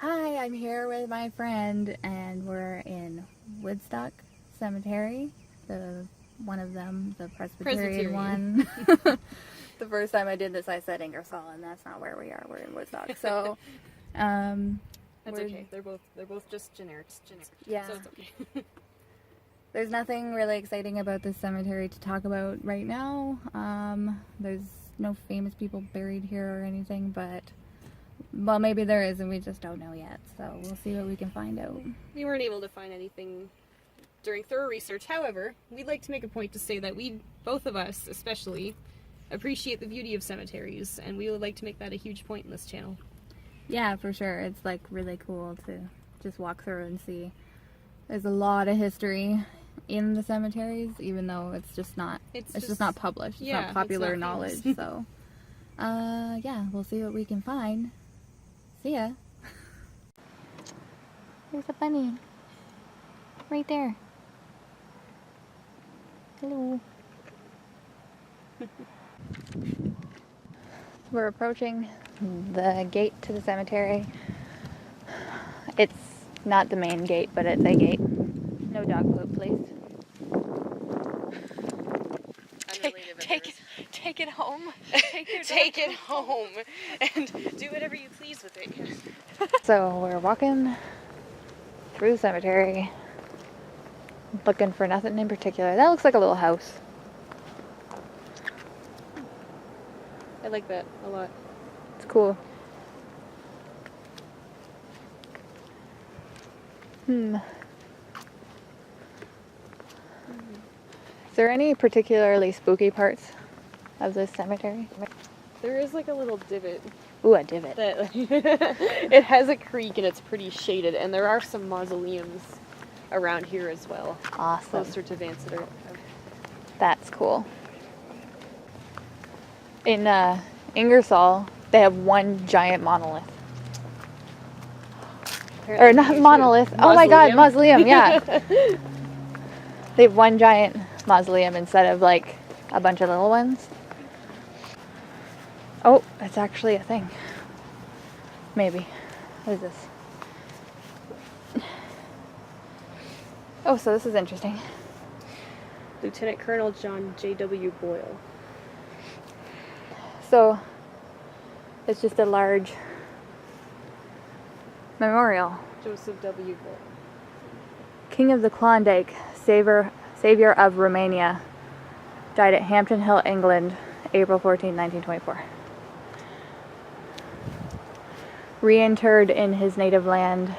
Hi, I'm here with my friend and we're in Woodstock Cemetery, one of them, the Presbyterian one. The first time I did this I said Ingersoll and that's not where we are, we're in Woodstock. So, that's okay. They're both just generics. Yeah. So it's okay. There's nothing really exciting about this cemetery to talk about right now. There's no famous people buried here or anything, but well, maybe there is and we just don't know yet, so we'll see what we can find out. We weren't able to find anything during thorough research. However, we'd like to make a point to say that we, both of us especially, appreciate the beauty of cemeteries, and we would like to make that a huge point in this channel. Yeah, for sure. It's like really cool to just walk through and see. There's a lot of history in the cemeteries, even though it's just not published. It's not popular knowledge. So, yeah, we'll see what we can find. See ya. There's a bunny. Right there. Hello. We're approaching the gate to the cemetery. It's not the main gate, but it's a gate. No dog poop, please. Take it home. Take it home and do whatever you please with it. So we're walking through the cemetery, looking for nothing in particular. That looks like a little house. I like that a lot. It's cool. Is there any particularly spooky parts of this cemetery? There is like a little divot. Ooh, a divot. That it has a creek and it's pretty shaded, and there are some mausoleums around here as well. Awesome. Closer to Vancouver. That's cool. In Ingersoll, they have one giant monolith. Apparently or not monolith. Oh my god, mausoleum, yeah. They have one giant mausoleum instead of like a bunch of little ones. Oh, it's actually a thing. Maybe. What is this? Oh, so this is interesting. Lieutenant Colonel John J.W. Boyle. So, it's just a large memorial. Joseph W. Boyle. King of the Klondike, savior of Romania, died at Hampton Hill, England, April 14, 1924. Reinterred in his native land,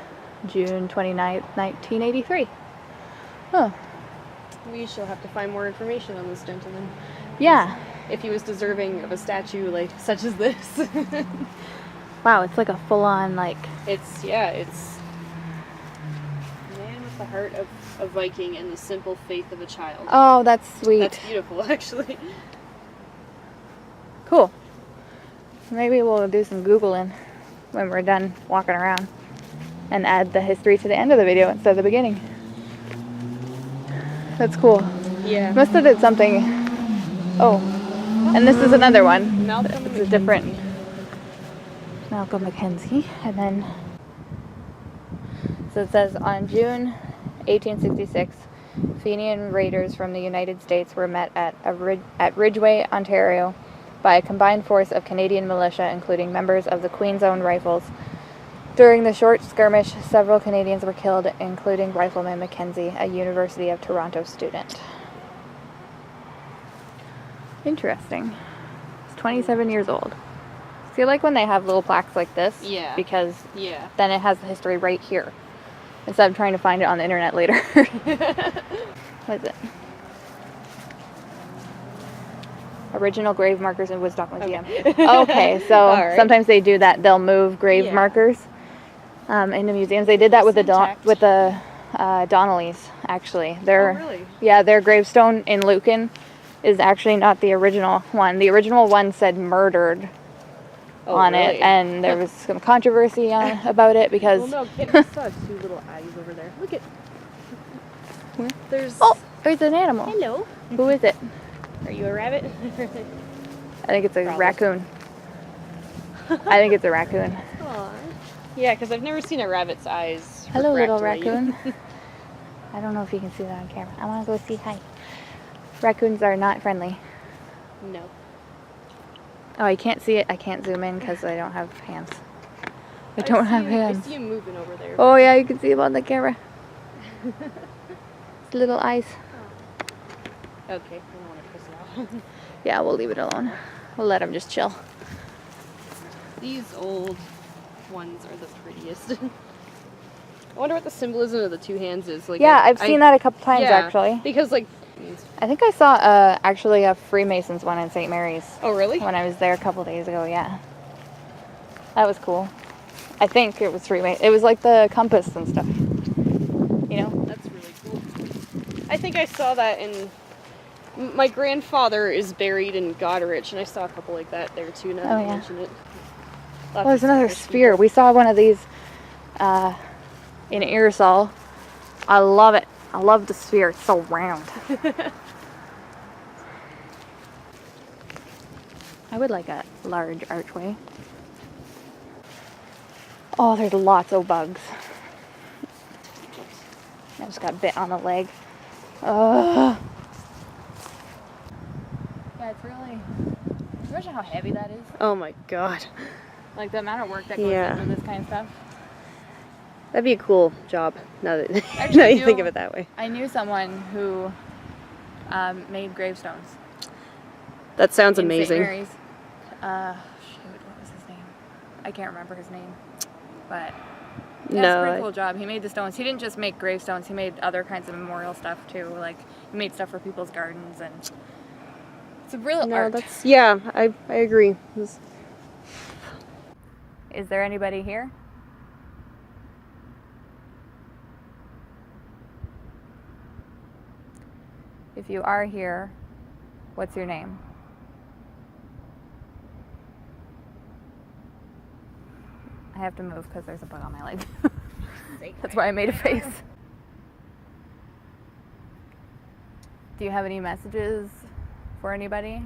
June 29, 1983. Huh. We shall have to find more information on this gentleman. Yeah. If he was deserving of a statue like such as this. Wow, it's like a full-on like... It's man with the heart of a Viking and the simple faith of a child. Oh, that's sweet. That's beautiful, actually. Cool. Maybe we'll do some Googling when we're done walking around and add the history to the end of the video instead of the beginning. That's cool. Yeah. Must have did something. Oh, and this is another one. Malcolm It's a different Malcolm Mackenzie. And then, so it says on June 1866, Fenian raiders from the United States were met at Ridgeway, Ontario, by a combined force of Canadian militia, including members of the Queen's Own Rifles. During the short skirmish, several Canadians were killed, including Rifleman Mackenzie, a University of Toronto student. Interesting. He's 27 years old. See, I like when they have little plaques like this. Yeah. Because yeah. then it has the history right here, instead of trying to find it on the internet later. What is it? Original grave markers in Woodstock Museum. Okay, so right. Sometimes they do that. They'll move grave markers into museums. They did that with the Donnellys, actually. Really? Yeah, their gravestone in Lucan is actually not the original one. The original one said murdered on it, and there was some controversy about it because... Well, no, Kit just saw two little eyes over there. Look at... Where? There's an animal. Hello. Who is it? Are you a rabbit? I think it's a raccoon. I think it's a raccoon. Aww. Yeah, because I've never seen a rabbit's eyes. Hello, little refractory. raccoon. I don't know if you can see that on camera. I want to go see hi. Raccoons are not friendly. No. Oh, you can't see it. I can't zoom in because I don't have hands. I don't have hands. I see him moving over there. Oh yeah, you can see him on the camera. His little eyes. Okay, I don't want to piss it off. Yeah, we'll leave it alone. We'll let him just chill. These old ones are the prettiest. I wonder what the symbolism of the two hands is. Like, Yeah, I've seen that a couple times yeah, actually. Because like, I think I saw actually a Freemasons one in St. Mary's. oh really? When I was there a couple days ago, yeah. That was cool. I think it was Freemason. It was like the compass and stuff. You know? That's really cool. I think I saw that in. My grandfather is buried in Goderich, and I saw a couple like that there too. Now that you mention it. Well, there's another sphere. We saw one of these in Iresall. I love it. I love the sphere. It's so round. I would like a large archway. Oh, there's lots of bugs. I just got bit on the leg. Ugh. Yeah, it's really... Imagine how heavy that is. Oh my god. Like the amount of work that goes into this kind of stuff. That'd be a cool job, now that Actually, now you think of it that way. I knew someone who made gravestones. That sounds in amazing. St. Mary's. Shoot, what was his name? I can't remember his name. But yeah, it's a pretty cool job. He made the stones. He didn't just make gravestones, he made other kinds of memorial stuff too. Like, he made stuff for people's gardens, and it's a real art. Yeah, I agree. Is there anybody here? If you are here, what's your name? I have to move because there's a bug on my leg. That's why I made a face. Do you have any messages for anybody?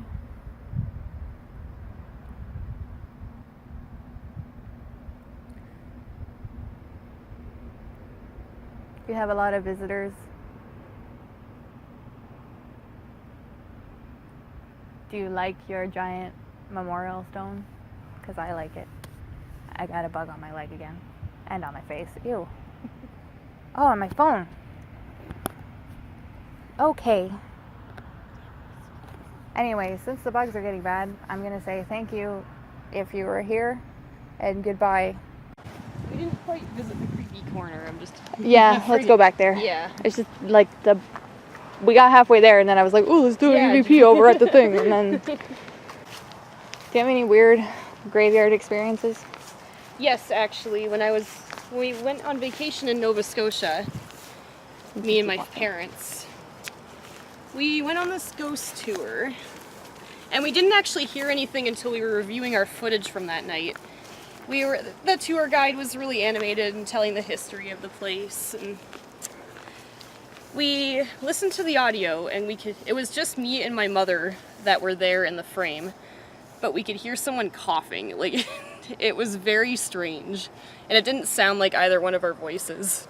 Do you have a lot of visitors? Do you like your giant memorial stone? Because I like it. I got a bug on my leg again. And on my face. Ew. Oh, on my phone. Okay. Anyway, since the bugs are getting bad, I'm going to say thank you if you were here, and goodbye. We didn't quite visit the creepy corner. I'm just... Yeah, let's go back there. Yeah. It's just like we got halfway there, and then I was like, ooh, let's do an EVP over at the thing. And then... Do you have any weird graveyard experiences? Yes, actually. When we went on vacation in Nova Scotia, me and my parents, we went on this ghost tour, and we didn't actually hear anything until we were reviewing our footage from that night. The tour guide was really animated and telling the history of the place, and we listened to the audio, and it was just me and my mother that were there in the frame, but we could hear someone coughing. Like, it was very strange, and it didn't sound like either one of our voices.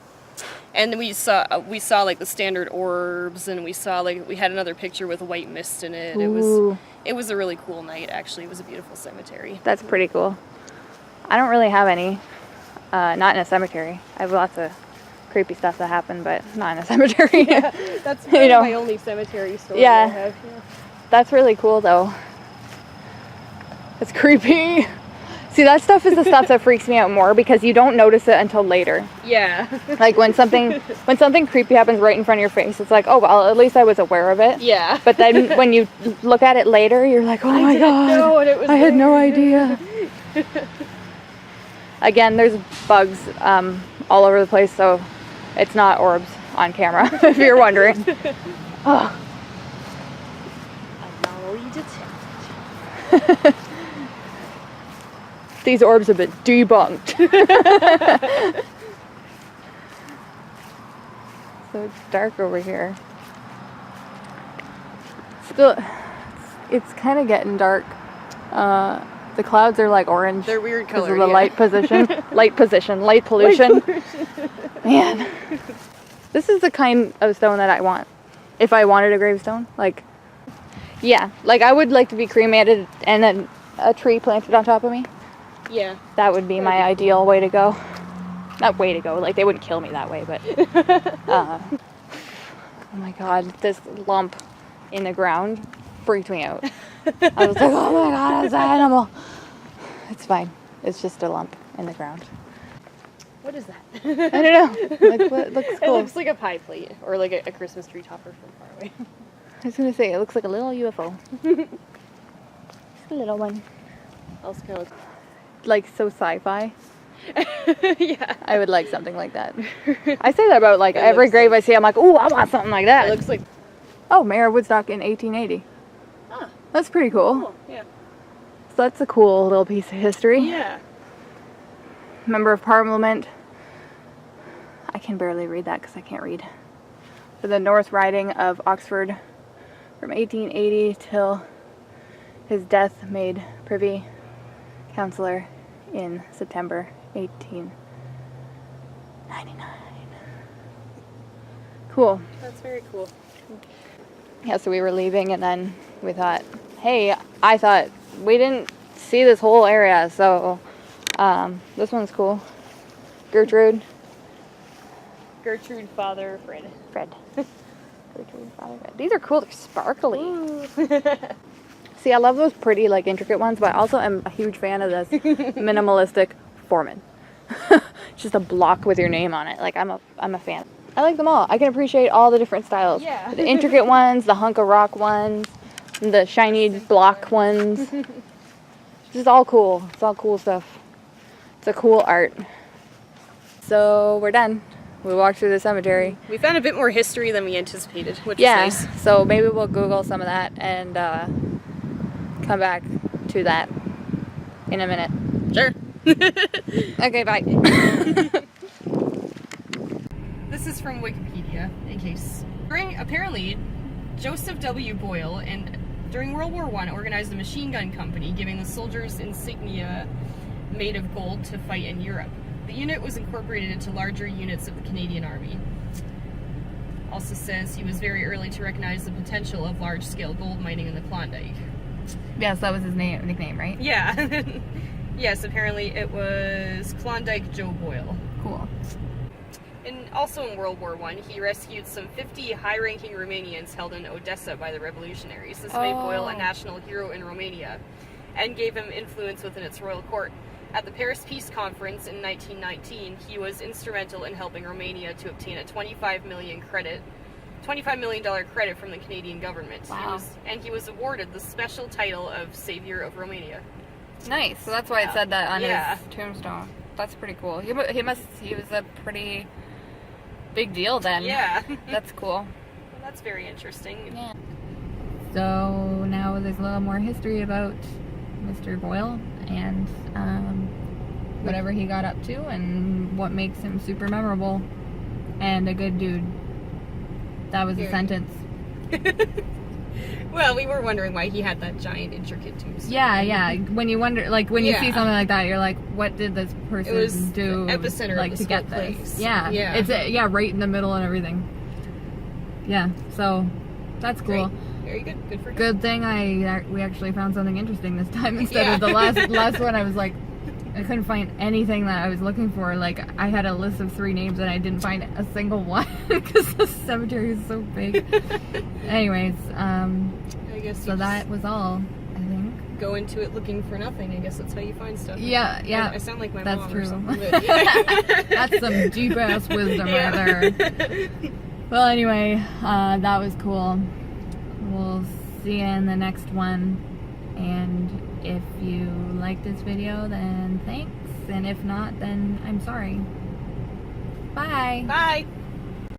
And then we saw like the standard orbs, and we had another picture with white mist in it. Ooh. It was a really cool night, actually. It was a beautiful cemetery. That's pretty cool. I don't really have any, not in a cemetery. I have lots of creepy stuff that happened, but not in a cemetery. Yeah, that's really my only cemetery story I have. Yeah. That's really cool though. It's creepy. See, that stuff is the stuff that freaks me out more because you don't notice it until later. Yeah. Like when something creepy happens right in front of your face, it's like, oh well, at least I was aware of it. Yeah. But then when you look at it later, you're like, oh my god, I had no idea. Again, there's bugs all over the place, so it's not orbs on camera, if you're wondering. Oh. Anomaly detected. These orbs have been debunked. So it's dark over here. Still, it's kind of getting dark. The clouds are like orange. They're weird because color. of the light pollution. Man, this is the kind of stone that I want. If I wanted a gravestone, like, yeah, like I would like to be cremated and then a tree planted on top of me. Yeah. That would be my ideal way to go. Not way to go, like they wouldn't kill me that way, but oh my god, this lump in the ground freaked me out. I was like, oh my god, it's an animal. It's fine. It's just a lump in the ground. What is that? I don't know. Like, it looks cool. It looks like a pie plate or like a Christmas tree topper from far away. I was gonna say, it looks like a little UFO. Just a little one. Also kind of Like so sci-fi. yeah. I would like something like that. I say that about like every grave I see. I'm like, ooh, I want something like that. It looks like. Oh, Mayor of Woodstock in 1880. Ah. That's pretty cool. Cool. Yeah. So that's a cool little piece of history. Yeah. Member of Parliament. I can barely read that because I can't read. For the North Riding of Oxford from 1880 till his death, made Privy Councillor in September 1899. Cool. That's very cool. Yeah, so we were leaving and then we thought, hey, I thought we didn't see this whole area, so this one's cool. Gertrude, Father Fred. Gertrude, Father Fred. These are cool. They're sparkly. See, I love those pretty, like, intricate ones, but I also am a huge fan of this minimalistic Foreman. Just a block with your name on it. Like, I'm a fan. I like them all. I can appreciate all the different styles. Yeah. The intricate ones, the hunk of rock ones, the shiny block ones. It's just all cool. It's all cool stuff. It's a cool art. So we're done. We walked through the cemetery. We found a bit more history than we anticipated, which is nice. So maybe we'll Google some of that and come back to that in a minute. Sure. Okay, bye. This is from Wikipedia, in case. Apparently, Joseph W. Boyle during World War I organized a machine gun company, giving the soldiers insignia made of gold to fight in Europe. The unit was incorporated into larger units of the Canadian Army. Also says he was very early to recognize the potential of large-scale gold mining in the Klondike. Yes, that was his nickname, right? Yeah. Yes, apparently it was Klondike Joe Boyle. Cool. Also in World War I, he rescued some 50 high-ranking Romanians held in Odessa by the revolutionaries. This made Boyle a national hero in Romania and gave him influence within its royal court. At the Paris Peace Conference in 1919, he was instrumental in helping Romania to obtain a $25 million credit from the Canadian government. Wow. He was awarded the special title of Savior of Romania. Nice. So that's why it said that on Yeah. his tombstone. That's pretty cool. He was a pretty big deal then. Yeah. That's cool. Well, that's very interesting. Yeah. So now there's a little more history about Mr. Boyle and whatever he got up to and what makes him super memorable and a good dude. That was a sentence. Well, we were wondering why he had that giant, intricate tombstone. Yeah. When you wonder, like, when you see something like that, you're like, what did this person do? The epicenter like of to get whole this? place. Yeah. It's right in the middle and everything. Yeah. So that's cool. Great. Very good. Good for him. Good thing we actually found something interesting this time instead of the last one. I was like, I couldn't find anything that I was looking for. Like, I had a list of 3 names and I didn't find a single one because the cemetery is so big. Anyways, I guess so that was all, I think. Go into it looking for nothing. I guess that's how you find stuff. Yeah. I sound like my That's mom true. or something. That's some deep ass wisdom right there. Well, anyway, that was cool. We'll see you in the next one. And if you like this video, then thanks. And if not, then I'm sorry. Bye. Bye.